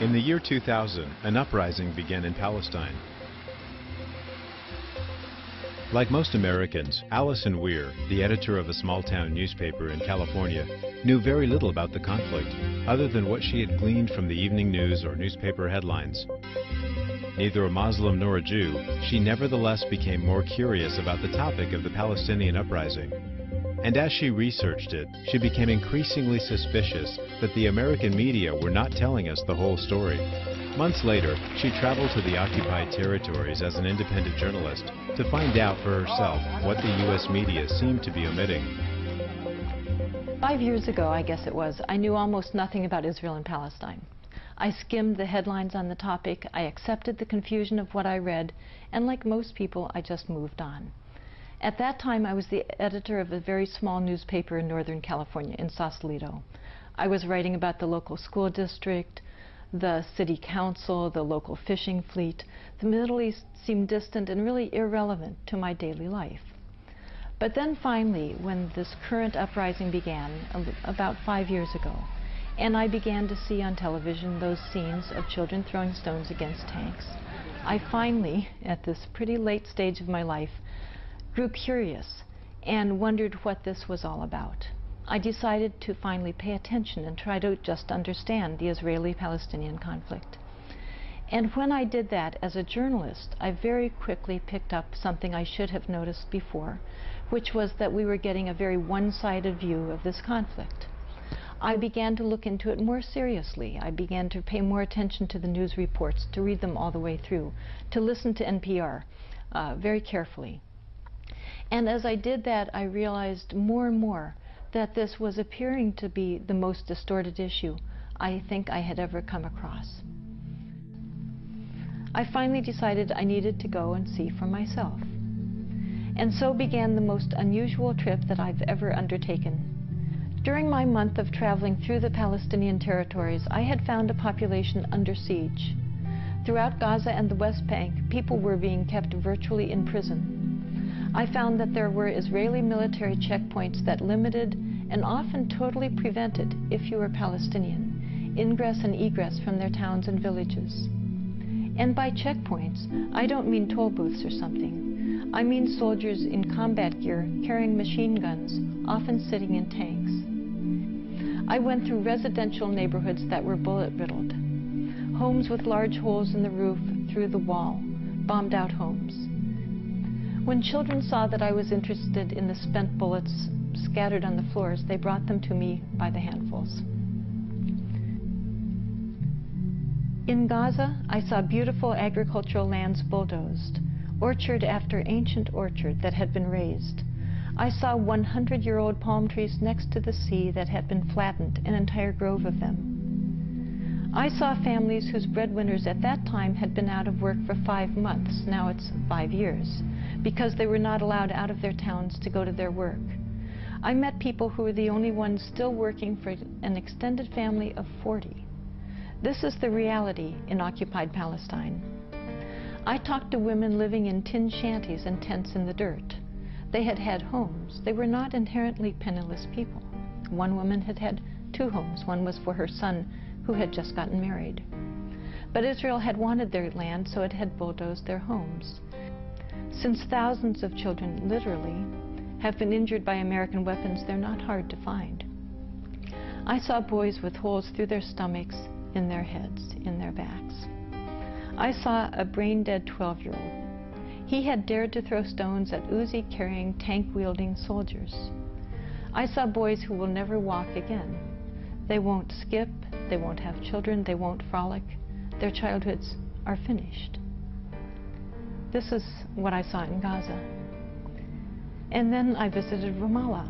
In the year 2000, an uprising began in Palestine. Like most Americans, Allison Weir, the editor of a small-town newspaper in California, knew very little about the conflict, other than what she had gleaned from the evening news or newspaper headlines. Neither a Muslim nor a Jew, she nevertheless became more curious about the topic of the Palestinian uprising. And as she researched it, she became increasingly suspicious that the American media were not telling us the whole story. Months later, she traveled to the occupied territories as an independent journalist to find out for herself what the U.S. media seemed to be omitting. 5 years ago, I guess it was, I knew almost nothing about Israel and Palestine. I skimmed the headlines on the topic, I accepted the confusion of what I read, and like most people, I just moved on. At that time, I was the editor of a very small newspaper in Northern California, in Sausalito. I was writing about the local school district, the city council, the local fishing fleet. The Middle East seemed distant and really irrelevant to my daily life. But then finally, when this current uprising began, about 5 years ago, and I began to see on television those scenes of children throwing stones against tanks, I finally, at this pretty late stage of my life, grew curious and wondered what this was all about. I decided to finally pay attention and try to just understand the Israeli-Palestinian conflict. And when I did that as a journalist, I very quickly picked up something I should have noticed before, which was that we were getting a very one-sided view of this conflict. I began to look into it more seriously. I began to pay more attention to the news reports, to read them all the way through, to listen to NPR very carefully. And as I did that, I realized more and more that this was appearing to be the most distorted issue I think I had ever come across. I finally decided I needed to go and see for myself. And so began the most unusual trip that I've ever undertaken. During my month of traveling through the Palestinian territories, I had found a population under siege. Throughout Gaza and the West Bank, people were being kept virtually in prison. I found that there were Israeli military checkpoints that limited and often totally prevented, if you were Palestinian, ingress and egress from their towns and villages. And by checkpoints, I don't mean toll booths or something. I mean soldiers in combat gear carrying machine guns, often sitting in tanks. I went through residential neighborhoods that were bullet-riddled, homes with large holes in the roof through the wall, bombed-out homes. When children saw that I was interested in the spent bullets scattered on the floors, they brought them to me by the handfuls. In Gaza, I saw beautiful agricultural lands bulldozed, orchard after ancient orchard that had been razed. I saw 100-year-old palm trees next to the sea that had been flattened, an entire grove of them. I saw families whose breadwinners at that time had been out of work for 5 months, now it's 5 years, because they were not allowed out of their towns to go to their work. I met people who were the only ones still working for an extended family of 40. This is the reality in occupied Palestine. I talked to women living in tin shanties and tents in the dirt. They had had homes. They were not inherently penniless people. One woman had had 2 homes. One was for her son, who had just gotten married. But Israel had wanted their land, so it had bulldozed their homes. Since thousands of children, literally, have been injured by American weapons, they're not hard to find. I saw boys with holes through their stomachs, in their heads, in their backs. I saw a brain-dead 12-year-old. He had dared to throw stones at Uzi-carrying, tank-wielding soldiers. I saw boys who will never walk again. They won't skip, they won't have children, they won't frolic. Their childhoods are finished. This is what I saw in Gaza. And then I visited Ramallah.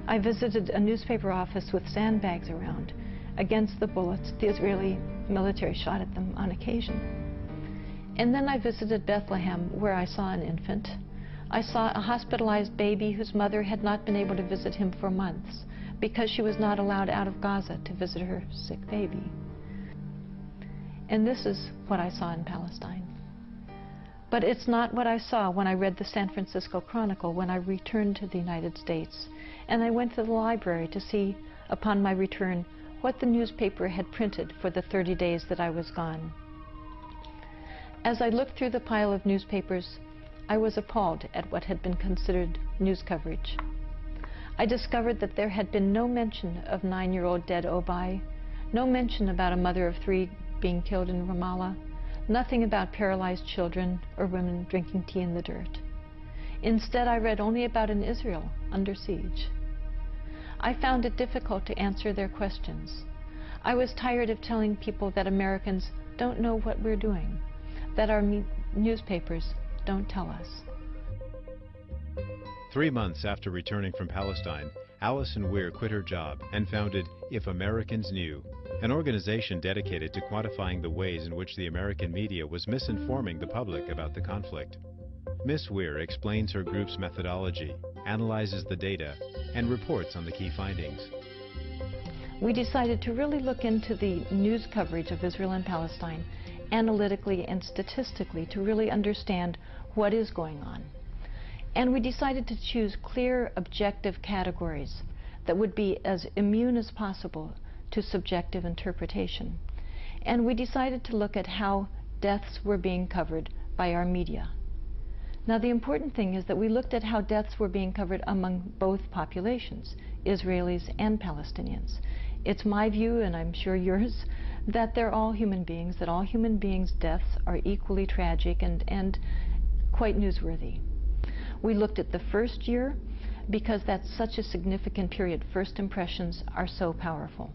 I visited a newspaper office with sandbags around against the bullets the Israeli military shot at them on occasion. And then I visited Bethlehem, where I saw an infant. I saw a hospitalized baby whose mother had not been able to visit him for months because she was not allowed out of Gaza to visit her sick baby. And this is what I saw in Palestine. But it's not what I saw when I read the San Francisco Chronicle when I returned to the United States. And I went to the library to see, upon my return, what the newspaper had printed for the 30 days that I was gone. As I looked through the pile of newspapers, I was appalled at what had been considered news coverage. I discovered that there had been no mention of 9-year-old dead Obai, no mention about a mother of 3 being killed in Ramallah, nothing about paralyzed children or women drinking tea in the dirt. Instead, I read only about an Israel under siege. I found it difficult to answer their questions. I was tired of telling people that Americans don't know what we're doing, that our newspapers don't tell us. 3 months after returning from Palestine, Alison Weir quit her job and founded If Americans Knew, an organization dedicated to quantifying the ways in which the American media was misinforming the public about the conflict. Ms. Weir explains her group's methodology, analyzes the data, and reports on the key findings. We decided to really look into the news coverage of Israel and Palestine analytically and statistically to really understand what is going on. And we decided to choose clear, objective categories that would be as immune as possible to subjective interpretation. And we decided to look at how deaths were being covered by our media. Now, the important thing is that we looked at how deaths were being covered among both populations, Israelis and Palestinians. It's my view, and I'm sure yours, that they're all human beings, that all human beings' deaths are equally tragic and quite newsworthy. We looked at the first year because that's such a significant period. First impressions are so powerful.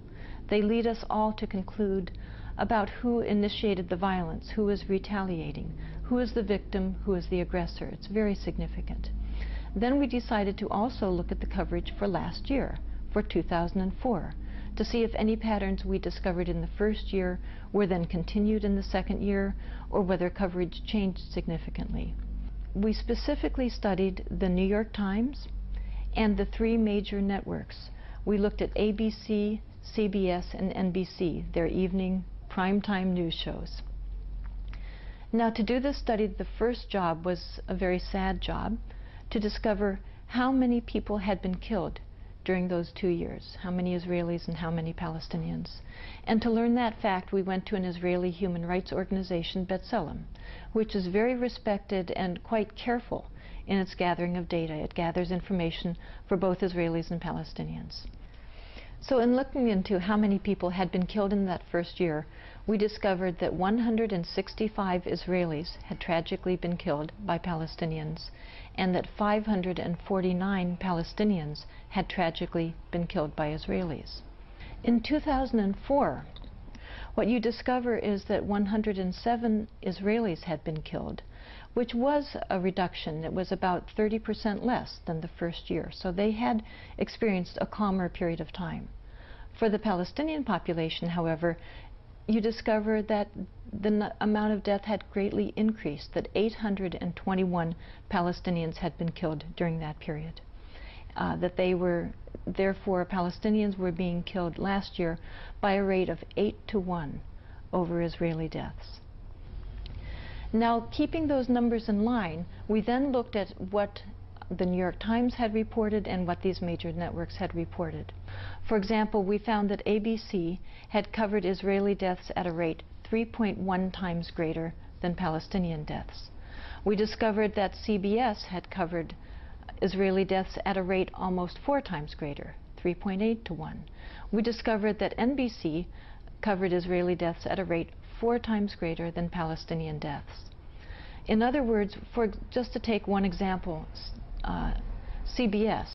They lead us all to conclude about who initiated the violence, who is retaliating, who is the victim, who is the aggressor. It's very significant. Then we decided to also look at the coverage for last year, for 2004, to see if any patterns we discovered in the first year were then continued in the second year, or whether coverage changed significantly. We specifically studied the New York Times and the 3 major networks. We looked at ABC, CBS, and NBC, their evening primetime news shows. Now, to do this study, the first job was a very sad job, to discover how many people had been killed during those 2 years, how many Israelis and how many Palestinians. And to learn that fact, we went to an Israeli human rights organization, B'Tselem, which is very respected and quite careful in its gathering of data. It gathers information for both Israelis and Palestinians. So in looking into how many people had been killed in that first year, we discovered that 165 Israelis had tragically been killed by Palestinians, and that 549 Palestinians had tragically been killed by Israelis. In 2004, what you discover is that 107 Israelis had been killed, which was a reduction. It was about 30% less than the first year. So they had experienced a calmer period of time. For the Palestinian population, however, you discover that the amount of death had greatly increased, that 821 Palestinians had been killed during that period. Therefore, Palestinians were being killed last year by a rate of 8-to-1 over Israeli deaths. Now, keeping those numbers in line, we then looked at what the New York Times had reported and what these major networks had reported. For example, we found that ABC had covered Israeli deaths at a rate 3.1 times greater than Palestinian deaths. We discovered that CBS had covered Israeli deaths at a rate almost 4 times greater, 3.8-to-1. We discovered that NBC covered Israeli deaths at a rate 4 times greater than Palestinian deaths. In other words, just to take one example, CBS